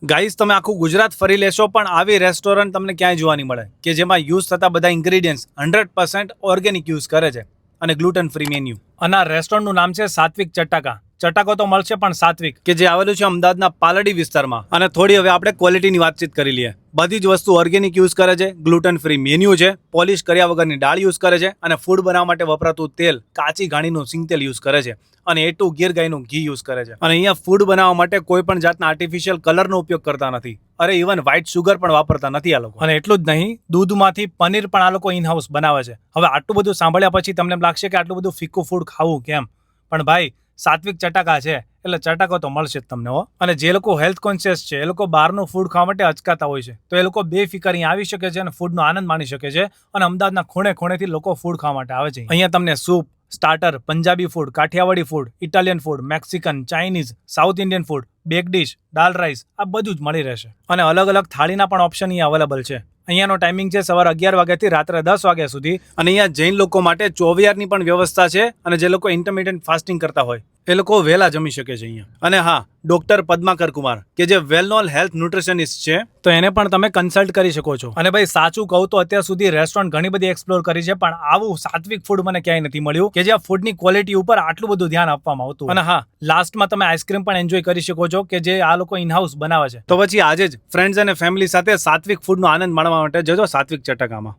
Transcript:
Guys, તમે આખું ગુજરાત ફરી લેશો પણ આવી રેસ્ટોરન્ટ તમને ક્યાંય જોવા નહીં મળે કે જેમાં યુઝ થતા બધા ઇન્ગ્રેડિયન્ટ્સ 100% ઓર્ગેનિક યુઝ કરે છે અને ગ્લુટન ફ્રી મેન્યુ. અને આ રેસ્ટોરન્ટનું નામ છે સાત્વિક ચટાકા. ચટાકો તો મળશે પણ સાત્વિક, કે જે આવેલું છે અમદાવાદના પાલડી વિસ્તારમાં. અને થોડી હવે આપણે ક્વોલિટીની વાતચીત કરી લઈએ. બધી જ વસ્તુ ઓર્ગેનિક યુઝ કરે છે, ગ્લુટન ફ્રી મેન્યુ છે, પોલિશ કર્યા વગરની દાળ યુઝ કરે છે અને ફૂડ બનાવવા માટે વપરાતું તેલ કાચી ઘાણીનું સિંગતેલ યુઝ કરે છે અને એ2 ગીર ગાયનું ઘી યુઝ કરે છે. અને અહીંયા ફૂડ બનાવવા માટે કોઈ પણ જાતના આર્ટિફિશિયલ કલરનો ઉપયોગ કરતા નથી. અરે ઇવન વ્હાઇટ સુગર પણ વાપરતા નથી આ લોકો. અને એટલું જ નહીં, દૂધમાંથી પનીર પણ આ લોકો ઇન હાઉસ બનાવે છે. હવે આટલું બધું સાંભળ્યા પછી તમને એમ લાગશે કે આટલું બધું ફીકું ફૂડ ખાવું કેમ, પણ ભાઈ સાત્વિક ચટાકા છે એટલે ચટાકો તો મળશે જ તમને હો. અને જે લોકો હેલ્થ કોન્શિયસ છે એ લોકો બહારનું ફૂડ ખાવા માટે અચકાતા હોય છે, તો એ લોકો બેફિકર અહીંયા આવી શકે છે અને ફૂડનો આનંદ માણી શકે છે. અને અમદાવાદના ખૂણે ખૂણેથી લોકો ફૂડ ખાવા માટે આવે છે. અહીંયા તમને soup, starter, Punjabi food, Kathiyawadi food, Italian food, Mexican, Chinese, South Indian food, bake dish, દાલ રાઈસ, આ બધું જ મળી રહેશે. અને અલગ અલગ થાળીના પણ ઓપ્શન અહીંયા અવેલેબલ છે. અહીંયાનો ટાઈમિંગ છે સવારે 11 વાગ્યાથી રાત્રે 10 વાગ્યા સુધી. અને અહીંયા જૈન લોકો માટે ચોવિયારની પણ વ્યવસ્થા છે. અને જે લોકો ઇન્ટરમિડિયન્ટ ફાસ્ટિંગ કરતા હોય એ લોકો વહેલા જમી શકે છે અહીંયા. અને હા, ડોક્ટર પદ્માકર કુમાર કે જે વેલ નોન હેલ્થ ન્યુટ્રિશનિસ્ટ છે, તો એને પણ તમે કન્સલ્ટ કરી શકો છો. અને ભાઈ સાચું કહું તો અત્યાર સુધી રેસ્ટોરન્ટ ઘણી બધી એક્સપ્લોર કરી છે પણ આવું સાત્વિક ફૂડ મને ક્યાંય નથી મળ્યું કે જ્યાં ફૂડની ક્વોલિટી ઉપર આટલું બધું ધ્યાન આપવામાં આવતું. અને હા, લાસ્ટમાં તમે આઈસ્ક્રીમ પણ એન્જોય કરી શકો છો કે જે આ લોકો ઇન હાઉસ બનાવે છે. તો પછી આજે જ ફ્રેન્ડ્સ અને ફેમિલી સાથે સાત્વિક ફૂડનો આનંદ માણવા માટે જજો સાત્વિક ચટાકામાં.